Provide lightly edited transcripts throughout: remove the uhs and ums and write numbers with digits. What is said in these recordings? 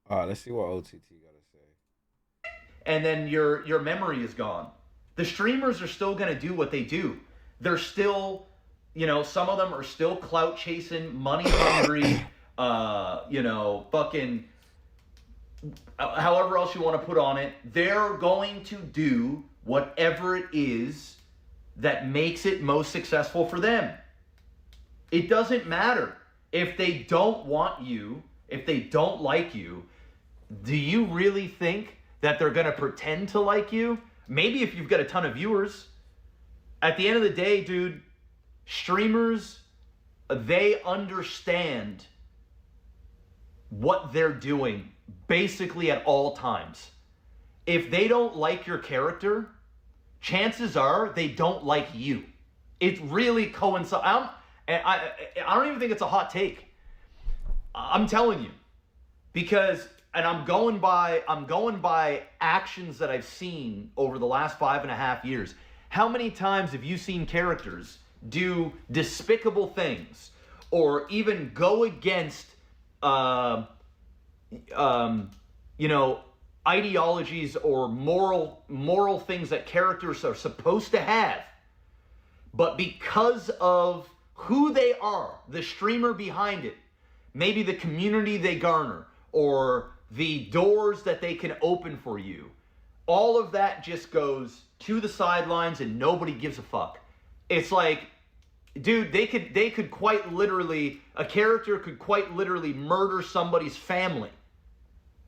Let's see what OTT got to say. And then your memory is gone. The streamers are still going to do what they do. They're still, some of them are still clout chasing, money hungry, fucking however else you want to put on it. They're going to do whatever it is that makes it most successful for them. It doesn't matter if they don't want you, if they don't like you. Do you really think that they're going to pretend to like you? Maybe if you've got a ton of viewers. At the end of the day, dude, streamers, they understand what they're doing basically at all times. If they don't like your character, chances are they don't like you. It really coincides. I don't even think it's a hot take. I'm telling you. Because, and I'm going by actions that I've seen over the last 5.5 years. How many times have you seen characters do despicable things or even go against, ideologies or moral things that characters are supposed to have, but because of who they are, the streamer behind it, maybe the community they garner, or the doors that they can open for you, all of that just goes to the sidelines and nobody gives a fuck. It's like, dude, they could quite literally, a character could quite literally murder somebody's family.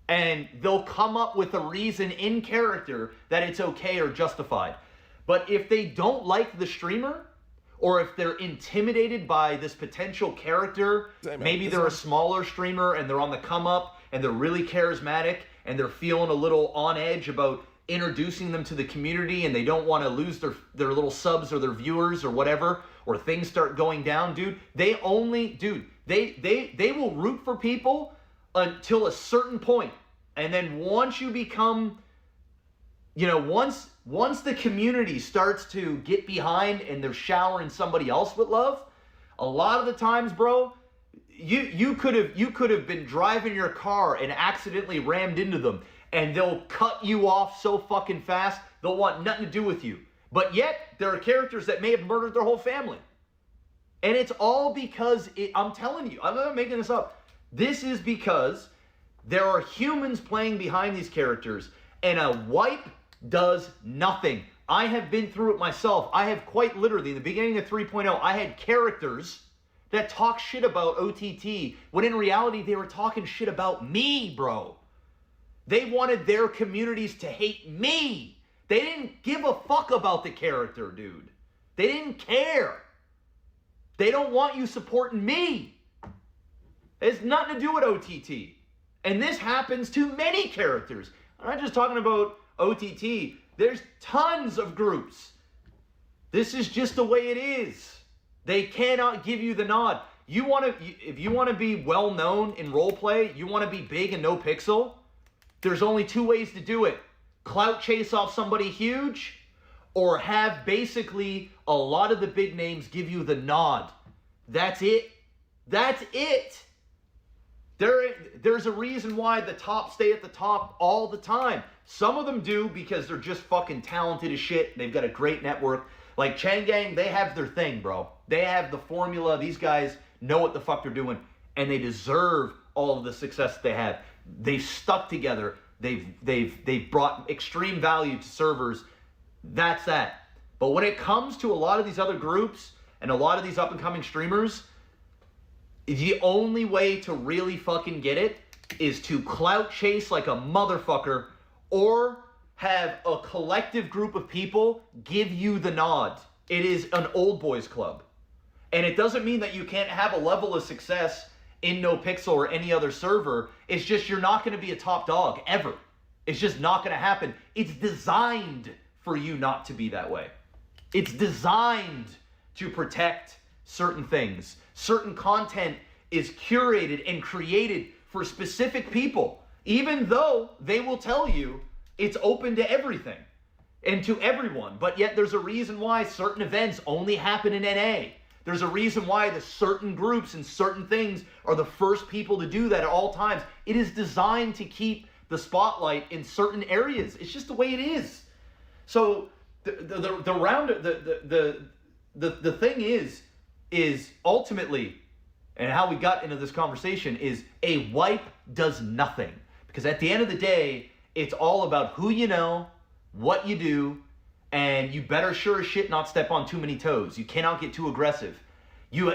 And they'll come up with a reason in character that it's okay or justified. But if they don't like the streamer, or if they're intimidated by this potential character, maybe they're a smaller streamer and they're on the come up and they're really charismatic and they're feeling a little on edge about introducing them to the community and they don't want to lose their little subs or their viewers or whatever, or things start going down, dude, they will root for people until a certain point. And then once you become, once the community starts to get behind and they're showering somebody else with love, a lot of the times, bro, you could have been driving your car and accidentally rammed into them, and they'll cut you off so fucking fast, they'll want nothing to do with you. But yet, there are characters that may have murdered their whole family. And it's all because, I'm telling you, I'm not making this up. This is because there are humans playing behind these characters, and a wipe does nothing. I have been through it myself. I have quite literally, in the beginning of 3.0, I had characters that talk shit about OTT, when in reality, they were talking shit about me, bro. They wanted their communities to hate me. They didn't give a fuck about the character, dude. They didn't care. They don't want you supporting me. It has nothing to do with OTT. And this happens to many characters. I'm not just talking about OTT. There's tons of groups. This is just the way it is. They cannot give you the nod. If you want to be well known in roleplay, you want to be big in NoPixel, there's only two ways to do it. Clout chase off somebody huge, or have basically a lot of the big names give you the nod. That's it. That's it. There's a reason why the top stay at the top all the time. Some of them do because they're just fucking talented as shit. They've got a great network. Like Chang, they have their thing, bro. They have the formula. These guys know what the fuck they're doing, and they deserve all of the success that they have. They've stuck together. They've brought extreme value to servers. That's that. But when it comes to a lot of these other groups and a lot of these up and coming streamers, the only way to really fucking get it is to clout chase like a motherfucker, or have a collective group of people give you the nod. It is an old boys club. And it doesn't mean that you can't have a level of success in NoPixel or any other server. It's just you're not going to be a top dog ever. It's just not going to happen. It's designed for you not to be that way. It's designed to protect certain things. Certain content is curated and created for specific people, even though they will tell you it's open to everything and to everyone. But yet there's a reason why certain events only happen in NA. There's a reason why the certain groups and certain things are the first people to do that at all times. It is designed to keep the spotlight in certain areas. It's just the way it is. So the thing is ultimately, and how we got into this conversation is a wipe does nothing. Because at the end of the day, it's all about who you know, what you do, and you better sure as shit not step on too many toes. You cannot get too aggressive. And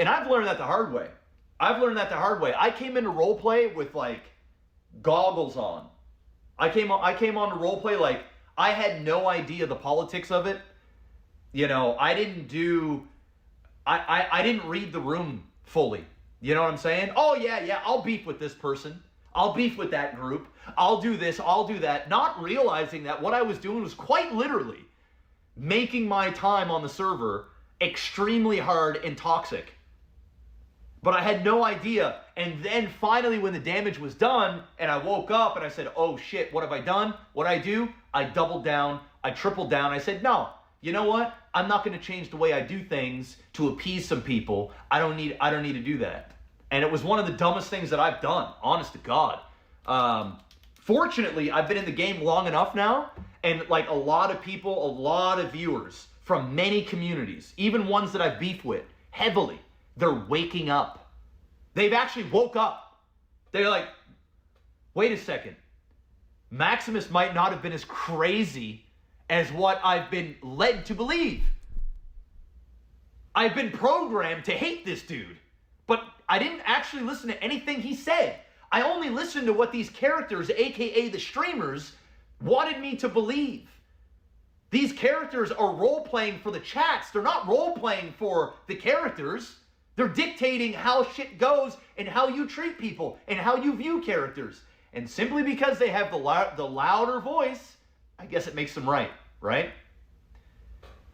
I've learned that the hard way. I came into roleplay with like goggles on. I came on to roleplay like I had no idea the politics of it. You know, I didn't read the room fully. You know what I'm saying? Oh yeah, I'll beef with this person. I'll beef with that group. I'll do this, I'll do that. Not realizing that what I was doing was quite literally making my time on the server extremely hard and toxic. But I had no idea. And then finally when the damage was done and I woke up and I said, oh shit, what have I done? What did I do? I doubled down. I tripled down. I said, no, you know what? I'm not going to change the way I do things to appease some people. I don't need to do that. And it was one of the dumbest things that I've done, honest to God. Fortunately, I've been in the game long enough now, and like a lot of people, a lot of viewers from many communities, even ones that I've beefed with heavily, they're waking up. They've actually woke up. They're like, wait a second. Maximus might not have been as crazy as what I've been led to believe. I've been programmed to hate this dude, but I didn't actually listen to anything he said. I only listened to what these characters, aka the streamers, wanted me to believe. These characters are role-playing for the chats. They're not role-playing for the characters. They're dictating how shit goes and how you treat people and how you view characters. And simply because they have the louder voice, I guess it makes them right?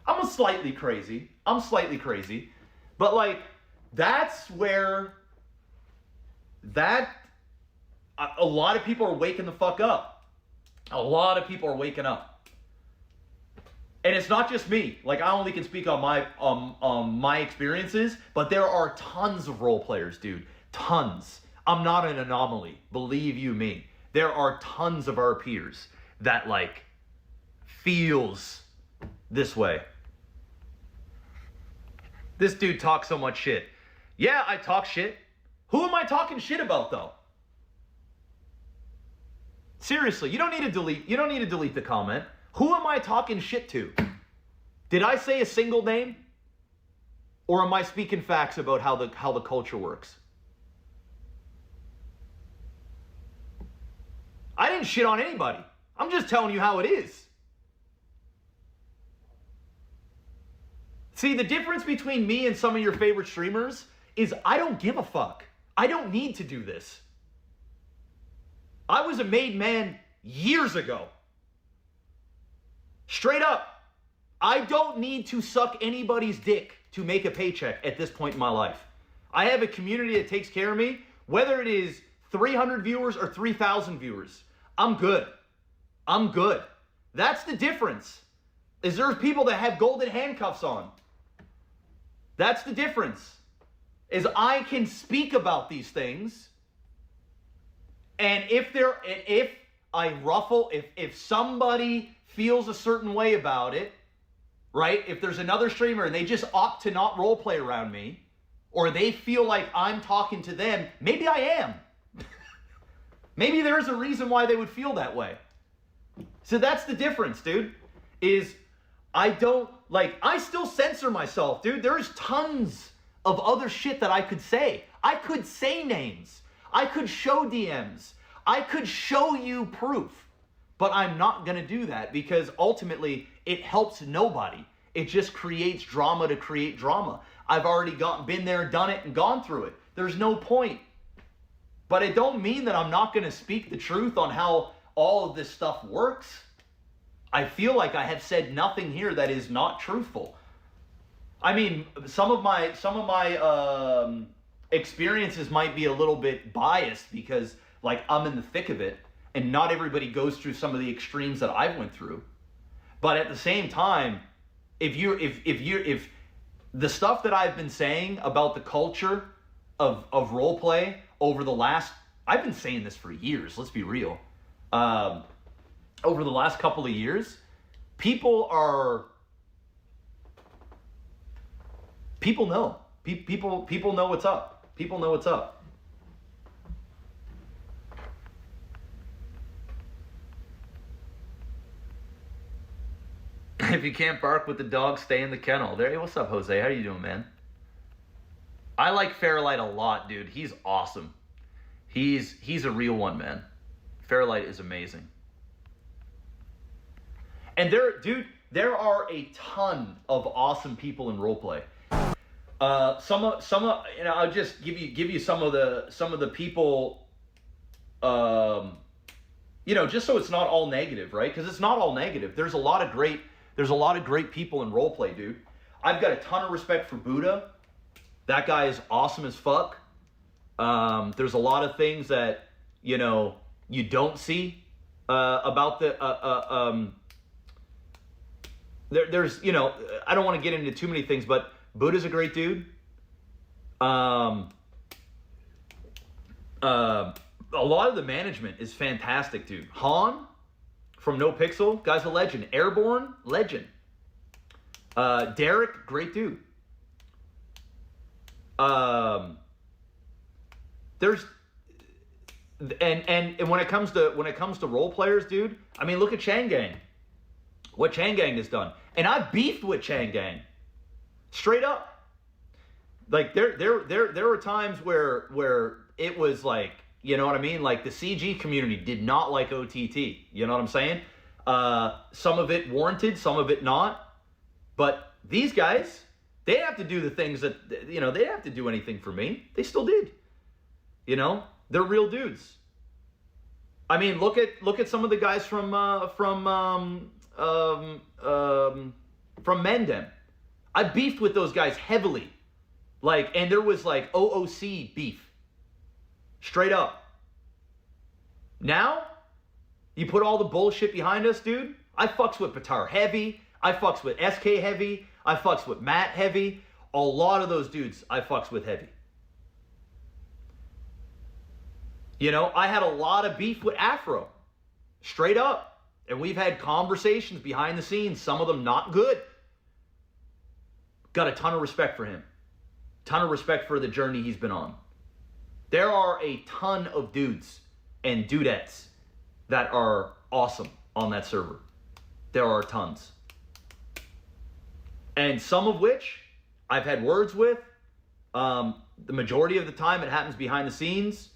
I'm slightly crazy. But like, that's where a lot of people are waking the fuck up. A lot of people are waking up. And it's not just me. Like, I only can speak on my experiences, but there are tons of role players, dude. Tons. I'm not an anomaly. Believe you me. There are tons of our peers that like feels this way. This dude talks so much shit. Yeah, I talk shit. Who am I talking shit about though? Seriously, you don't need to delete the comment. Who am I talking shit to? Did I say a single name? Or am I speaking facts about how the culture works? I didn't shit on anybody. I'm just telling you how it is. See, the difference between me and some of your favorite streamers is I don't give a fuck. I don't need to do this. I was a made man years ago. Straight up. I don't need to suck anybody's dick to make a paycheck at this point in my life. I have a community that takes care of me, whether it is 300 viewers or 3,000 viewers. I'm good. That's the difference. Is there's people that have golden handcuffs on. That's the difference. Is I can speak about these things, and if somebody feels a certain way about it, right? If there's another streamer and they just opt to not roleplay around me, or they feel like I'm talking to them, maybe I am. Maybe there's a reason why they would feel that way. So that's the difference, dude. Is I still censor myself, dude. There's tons of other shit that I could say. I could say names. I could show DMs. I could show you proof. But I'm not going to do that because ultimately it helps nobody. It just creates drama to create drama. I've already been there, done it, and gone through it. There's no point. But it don't mean that I'm not going to speak the truth on how all of this stuff works. I feel like I have said nothing here that is not truthful. I mean, some of my experiences might be a little bit biased because like I'm in the thick of it and not everybody goes through some of the extremes that I went through. But at the same time, if the stuff that I've been saying about the culture of role play over the last, I've been saying this for years, let's be real. Over the last couple of years, people know. People know what's up. People know what's up. If you can't bark with the dog, stay in the kennel. There, hey, what's up, Jose? How you doing, man? I like Fairlight a lot, dude. He's awesome. He's a real one, man. Fairlight is amazing. And there are a ton of awesome people in roleplay. I'll just give you some of the people. Just so it's not all negative, right? Because it's not all negative. There's a lot of great people in roleplay, dude. I've got a ton of respect for Buddha. That guy is awesome as fuck. There's a lot of things that you don't see about the there's I don't want to get into too many things, but Buddha's a great dude. A lot of the management is fantastic, dude. Han from NoPixel, guy's a legend. Airborne, legend. Derek, great dude. There's and when it comes to role players, dude, I mean, look at Chang Gang. What Chang Gang has done. And I beefed with Chang Gang. Straight up. Like there were times where it was like, you know what I mean? Like the CG community did not like OTT. You know what I'm saying? Some of it warranted, some of it not. But these guys, they have to do the things that, they didn't have to do anything for me. They still did. They're real dudes. I mean, look at some of the guys from Mendem. I beefed with those guys heavily. And there was OOC beef. Straight up. Now, you put all the bullshit behind us, dude. I fucks with Batar heavy. I fucks with SK heavy. I fucks with Matt heavy. A lot of those dudes I fucks with heavy. I had a lot of beef with Afro. Straight up. And we've had conversations behind the scenes, some of them not good. Got a ton of respect for him. Ton of respect for the journey he's been on. There are a ton of dudes and dudettes that are awesome on that server. There are tons. And some of which I've had words with. The majority of the time it happens behind the scenes.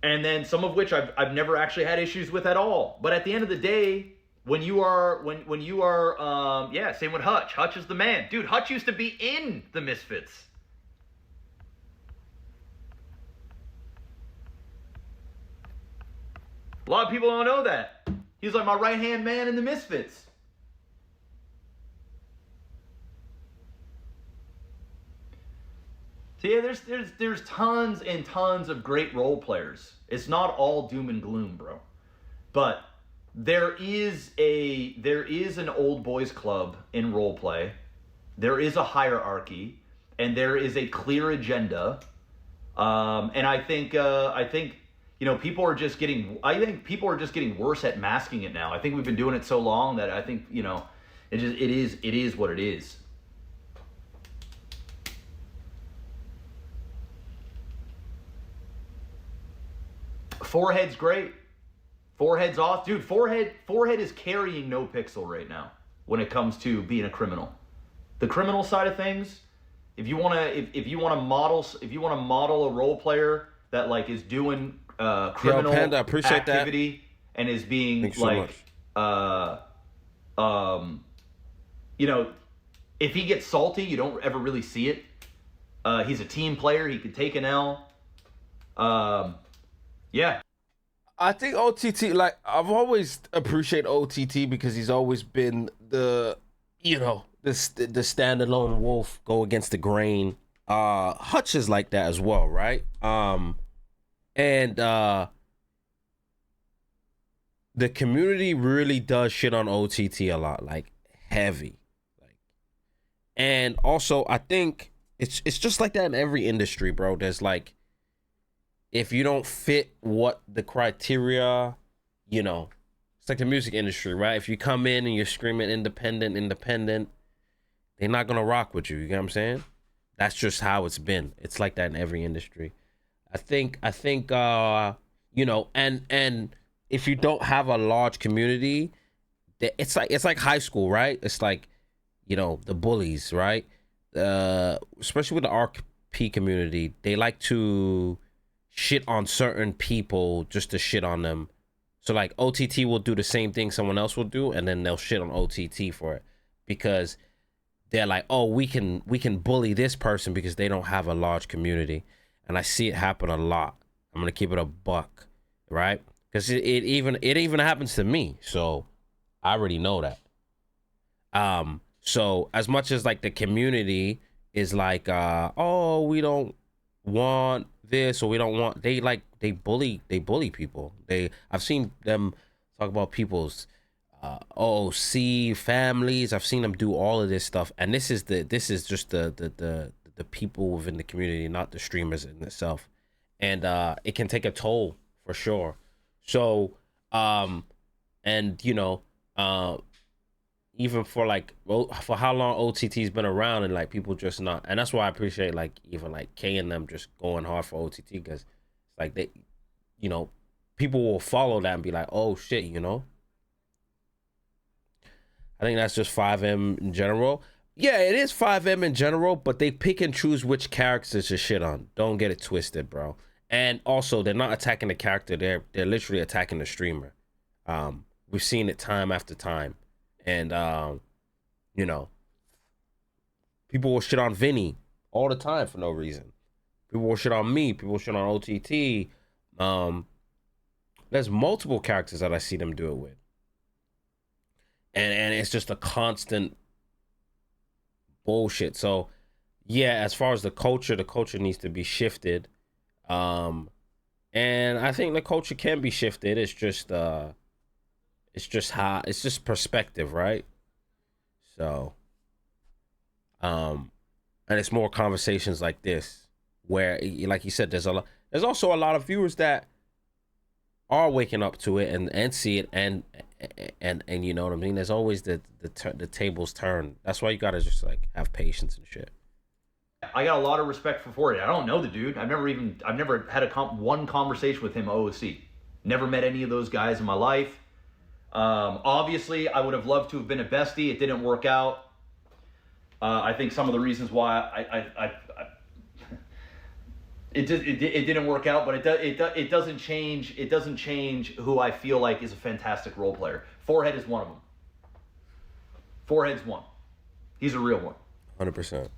And then some of which I've never actually had issues with at all. But at the end of the day, when you are, same with Hutch. Hutch is the man. Dude, Hutch used to be in the Misfits. A lot of people don't know that. He's like my right-hand man in the Misfits. So yeah, there's tons and tons of great role players. It's not all doom and gloom, bro. But there is an old boys club in role play. There is a hierarchy, and there is a clear agenda. And I think people are just getting worse at masking it now. I think we've been doing it so long that I think, it is what it is. Forehead's great. Forehead's off. Dude, Forehead is carrying NoPixel right now when it comes to being a criminal. The criminal side of things, if you want to model a role player that is doing criminal Panda, appreciate activity that. And is being if he gets salty, you don't ever really see it. He's a team player. He could take an L. Yeah. I think OTT, I've always appreciated OTT because he's always been the standalone wolf, go against the grain. Hutch is like that as well, right? And the community really does shit on OTT a lot, heavy. And also, I think it's just like that in every industry, bro. There's like, if you don't fit what the criteria, you know, it's like the music industry, right? If you come in and you're screaming independent, they're not gonna rock with you. You get what I'm saying? That's just how it's been. It's like that in every industry. I think you know, and if you don't have a large community, it's like high school, right? It's like, you know, the bullies, right? Especially with the RP community, they like to shit on certain people just to shit on them. So like OTT will do the same thing someone else will do, and then they'll shit on OTT for it because they're like, oh, we can bully this person because they don't have a large community. And I see it happen a lot. I'm gonna keep it a buck, right? Because it even happens to me, so I already know that. So as much as like the community is like, oh, we don't want this or we don't want, they bully people. I've seen them talk about people's OOC families. I've seen them do all of this stuff, and this is just the people within the community, not the streamers in itself, and it can take a toll for sure. So and you know, even for like, well, for how long OTT's been around, and like people just not, and that's why I appreciate like even like K and them just going hard for OTT, because it's like they, you know, people will follow that and be like, oh shit, you know. I think that's just 5M in general. Yeah, it is 5M in general, but they pick and choose which characters to shit on. Don't get it twisted, bro. And also, they're not attacking the character. They're literally attacking the streamer. We've seen it time after time. And, you know, people will shit on Vinny all the time for no reason. People will shit on me. People will shit on OTT. There's multiple characters that I see them do it with. And it's just a constant bullshit. So yeah, as far as the culture needs to be shifted. And I think the culture can be shifted. It's just perspective, right? So and it's more conversations like this where, like you said, there's also a lot of viewers that are waking up to it and see it, and you know what I mean. There's always the tables turn. That's why you gotta just like have patience and shit. I got a lot of respect for Ford. I don't know the dude. I've never had one conversation with him OOC. Never met any of those guys in my life. Obviously, I would have loved to have been a bestie. It didn't work out. I think some of the reasons why it didn't work out, but it doesn't change who I feel like is a fantastic role player. Forehead is one of them. Forehead's one. He's a real one. 100%.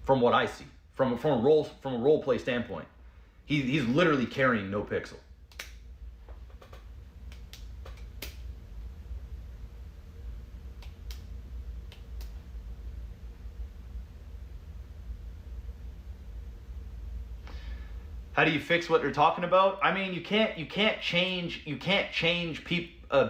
From what I see, from a role play standpoint, he's literally carrying NoPixel. How do you fix what they're talking about? I mean, you can't change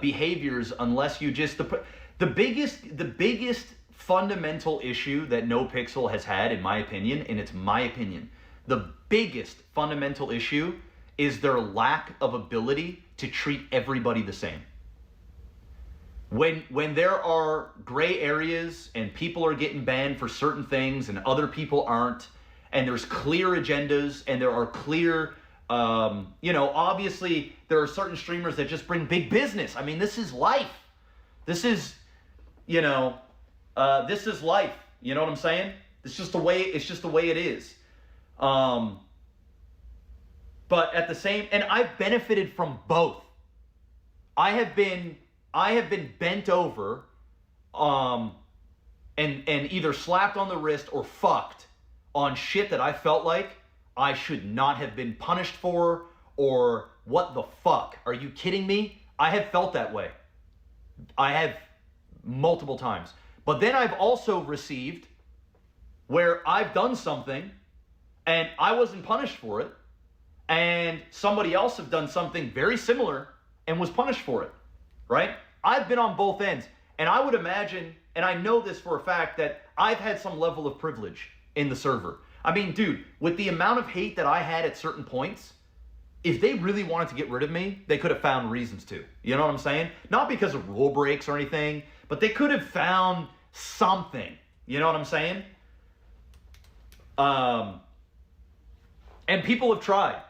behaviors unless you just the biggest fundamental issue that NoPixel has had, in my opinion, and it's my opinion, the biggest fundamental issue is their lack of ability to treat everybody the same. When there are gray areas and people are getting banned for certain things and other people aren't, and there's clear agendas and there are clear, obviously there are certain streamers that just bring big business. I mean, this is life. This is, this is life. You know what I'm saying? It's just the way it is. But at the same, and I've benefited from both. I have been bent over, and either slapped on the wrist or fucked on shit that I felt like I should not have been punished for, or what the fuck? Are you kidding me? I have felt that way. I have multiple times. But then I've also received where I've done something and I wasn't punished for it, and somebody else have done something very similar and was punished for it, right? I've been on both ends, and I would imagine, and I know this for a fact, that I've had some level of privilege in the server. I mean, dude, with the amount of hate that I had at certain points, if they really wanted to get rid of me, they could have found reasons to. You know what I'm saying? Not because of rule breaks or anything, but they could have found something. You know what I'm saying? And people have tried.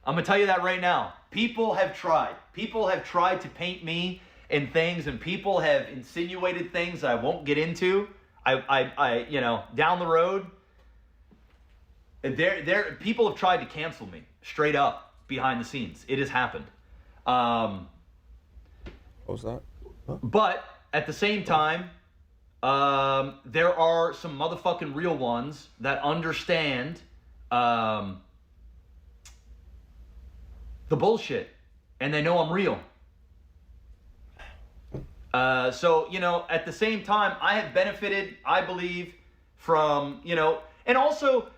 I'm going to tell you that right now. People have tried. People have tried to paint me in things, and people have insinuated things I won't get into. I you know, down the road. And people have tried to cancel me straight up behind the scenes. It has happened. What was that? Huh? But at the same time, there are some motherfucking real ones that understand the bullshit, and they know I'm real. So, you know, at the same time, I have benefited, I believe, from, you know, and also,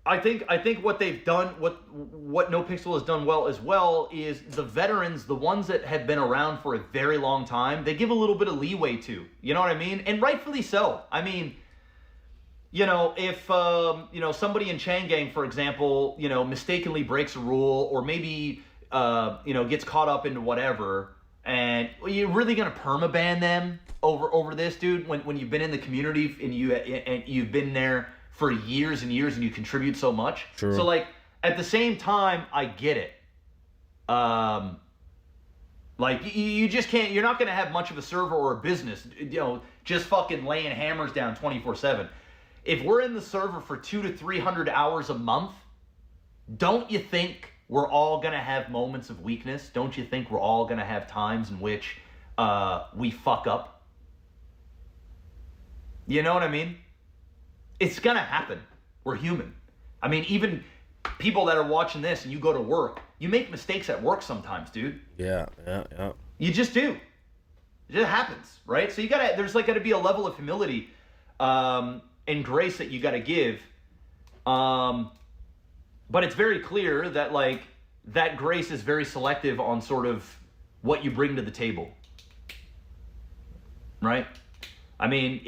I think what they've done, what NoPixel has done well as well, is the veterans, the ones that have been around for a very long time, they give a little bit of leeway to, you know what I mean? And rightfully so. I mean, you know, if, you know, somebody in Chang gang, for example, you know, mistakenly breaks a rule, or maybe, you know, gets caught up into whatever, and you're really going to permaban them over this, dude, when you've been in the community and you've been there for years and years and you contribute so much. True. So, like, at the same time, I get it. Like, you just can't, you're not going to have much of a server or a business, you know, just fucking laying hammers down 24/7. If we're in the server for 200 to 300 hours a month, don't you think we're all going to have moments of weakness? Don't you think we're all going to have times in which we fuck up? You know what I mean? It's going to happen. We're human. I mean, even people that are watching this and you go to work, you make mistakes at work sometimes, dude. Yeah. You just do. It just happens, right? So there's got to be a level of humility and grace that you got to give. But it's very clear that, like, that grace is very selective on sort of what you bring to the table. Right? I mean,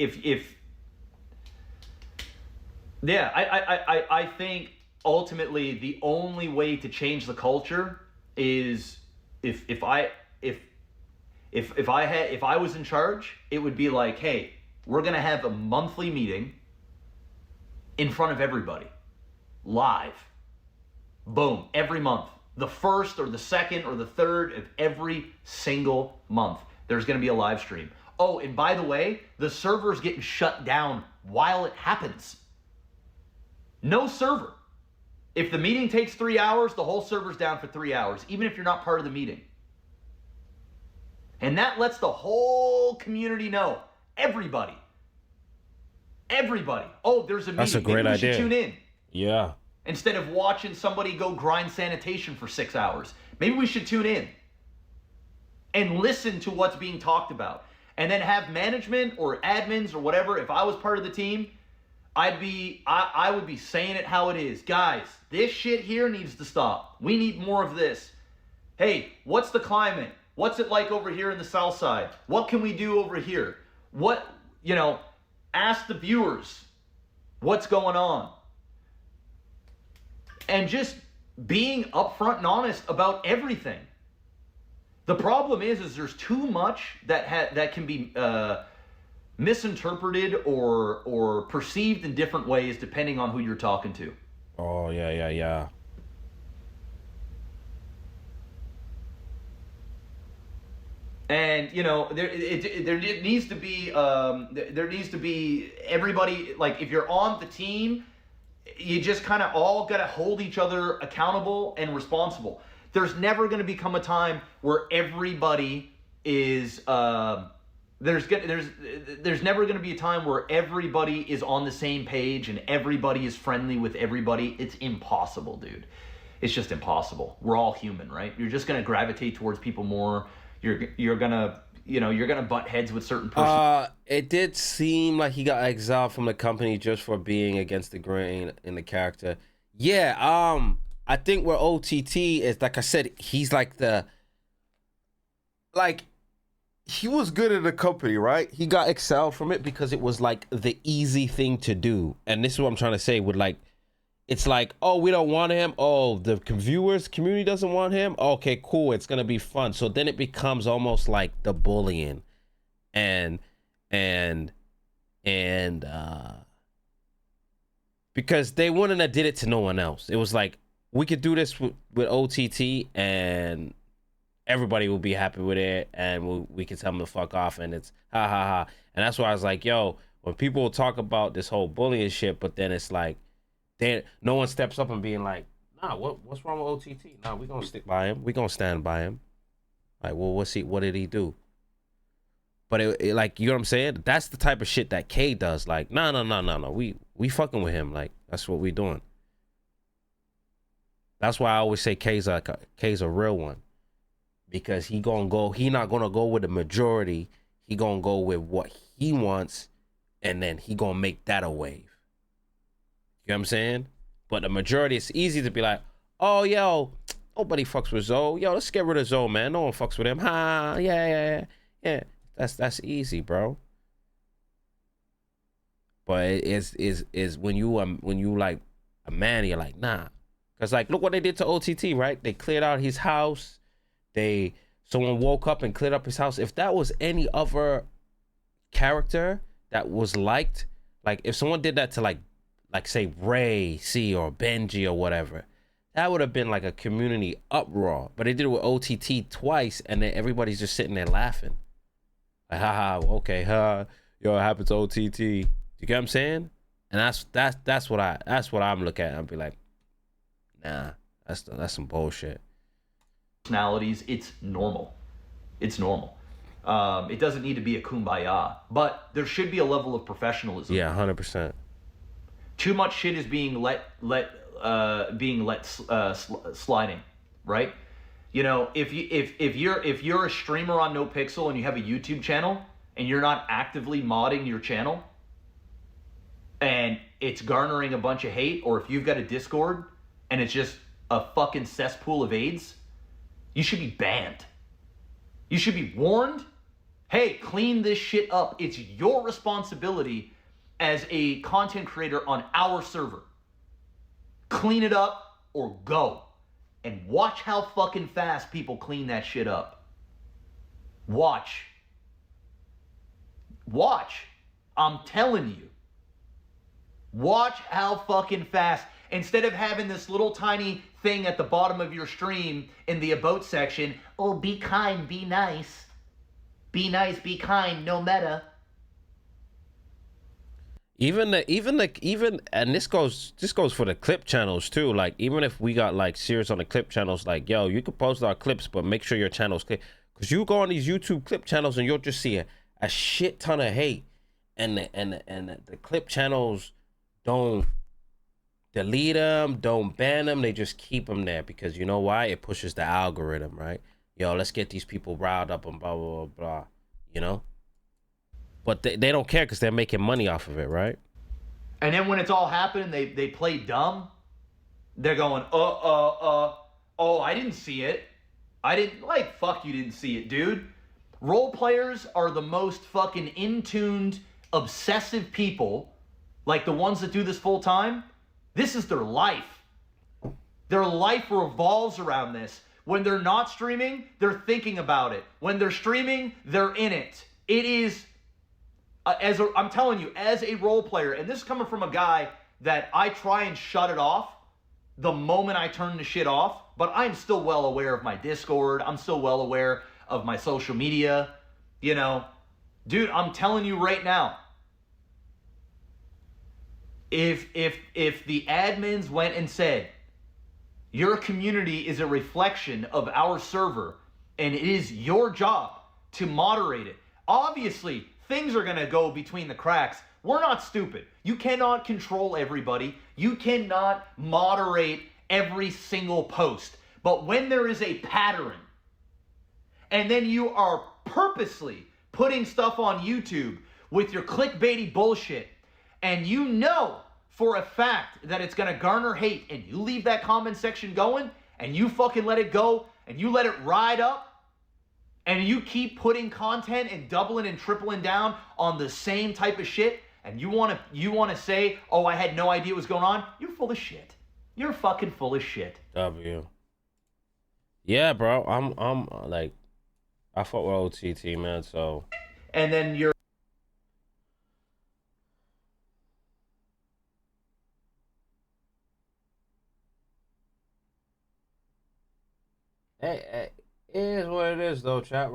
yeah, I think ultimately the only way to change the culture is if I was in charge, it would be like, hey, we're gonna have a monthly meeting in front of everybody, live, boom, every month, the first or the second or the third of every single month, there's gonna be a live stream. Oh, and by the way, the server's getting shut down while it happens. No server. If the meeting takes 3 hours, the whole server's down for 3 hours, even if you're not part of the meeting. And that lets the whole community know. Everybody. Oh, there's a meeting. That's a great Maybe we idea. should tune in. Yeah. Instead of watching somebody go grind sanitation for 6 hours. Maybe we should tune in and listen to what's being talked about. And then have management or admins or whatever. If I was part of the team, I would be saying it how it is. Guys, this shit here needs to stop. We need more of this. Hey, what's the climate? What's it like over here in the south side? What can we do over here? What, you know, ask the viewers what's going on. And just being upfront and honest about everything. The problem is there's too much that can be misinterpreted or perceived in different ways depending on who you're talking to. Oh, yeah. And, you know, there needs to be everybody, like, if you're on the team, you just kind of all got to hold each other accountable and responsible. There's never going to become a time where everybody is there's never going to be a time where everybody is on the same page and everybody is friendly with everybody. It's impossible, dude. It's just impossible. We're all human, right? You're just going to gravitate towards people more. You're going to, you know, you're going to butt heads with certain person. It did seem like he got exiled from the company just for being against the grain in the character. Yeah, I think where OTT is, like I said, he's like he was good at the company, right? He got excelled from it because it was like the easy thing to do. And this is what I'm trying to say with like, it's like, oh, we don't want him. Oh, the viewers community doesn't want him. Okay, cool. It's gonna be fun. So then it becomes almost like the bullying, and because they wouldn't have did it to no one else. It was like we could do this with OTT and everybody will be happy with it, and we can tell them to fuck off, and it's ha ha ha. And that's why I was like, yo, when people talk about this whole bullying shit, but then it's like, no one steps up and being like, nah, what's wrong with OTT? Nah, we gonna stick by him. We gonna stand by him. Like, well, what did he do? But it like, you know what I'm saying? That's the type of shit that K does. Like, no. We fucking with him. Like, that's what we doing. That's why I always say K's a real one. Because he not gonna go with the majority. He gonna go with what he wants, and then he gonna make that a wave. You know what I'm saying? But the majority, it's easy to be like, oh, yo, nobody fucks with Zolo. Yo, let's get rid of Zolo, man. No one fucks with him. Ha, yeah. That's easy, bro. But it is when you like a man, you're like, nah. Cause like, look what they did to OTT, right? They cleared out his house. Someone woke up and cleared up his house. If that was any other character that was liked, like if someone did that to like say Ray C or Benji or whatever, that would have been like a community uproar. But they did it with OTT twice, and then everybody's just sitting there laughing. Like, haha, okay, yo, it happened to OTT. You get what I'm saying? And that's what I'm looking at. I'll be like, nah, that's some bullshit. Personalities, it's normal. It doesn't need to be a kumbaya, but there should be a level of professionalism. Yeah, 100%. Too much shit is being let sliding, right? You know, if you're a streamer on NoPixel and you have a YouTube channel and you're not actively modding your channel and it's garnering a bunch of hate, or if you've got a Discord and it's just a fucking cesspool of AIDS, you should be banned. You should be warned. Hey, clean this shit up. It's your responsibility as a content creator on our server. Clean it up or go. And watch how fucking fast people clean that shit up. Watch. I'm telling you. Watch how fucking fast. Instead of having this little tiny thing at the bottom of your stream in the about section, oh, be kind, be nice. Be nice, be kind, no meta. Even and this goes for the clip channels too. Like, even if we got like serious on the clip channels, like, yo, you can post our clips, but make sure your channel's clear. Because you go on these YouTube clip channels and you'll just see a shit ton of hate, and the clip channels don't delete them, don't ban them, they just keep them there because you know why? It pushes the algorithm, right? Yo, let's get these people riled up and blah blah blah, you know. But they don't care because they're making money off of it, right? And then when it's all happening, they play dumb. They're going, oh, I didn't see it. I didn't, like, fuck, you didn't see it, dude. Role players are the most fucking in-tuned, obsessive people, like the ones that do this full time. This is their life. Their life revolves around this. When they're not streaming, they're thinking about it. When they're streaming, they're in it. It is... I'm telling you, as a role player, and this is coming from a guy that I try and shut it off the moment I turn the shit off, but I'm still well aware of my Discord. I'm still well aware of my social media. You know, dude, I'm telling you right now, if the admins went and said, your community is a reflection of our server, and it is your job to moderate it, obviously, things are going to go between the cracks. We're not stupid. You cannot control everybody. You cannot moderate every single post. But when there is a pattern, and then you are purposely putting stuff on YouTube with your clickbaity bullshit, and you know for a fact that it's going to garner hate, and you leave that comment section going, and you fucking let it go, and you let it ride up, and you keep putting content and doubling and tripling down on the same type of shit, and you wanna say, oh, I had no idea what was going on, you're full of shit. You're fucking full of shit. W. Yeah, bro. I'm like, I fuck with OTT, man. So. And then you're. Hey, it is what it is, though, chat.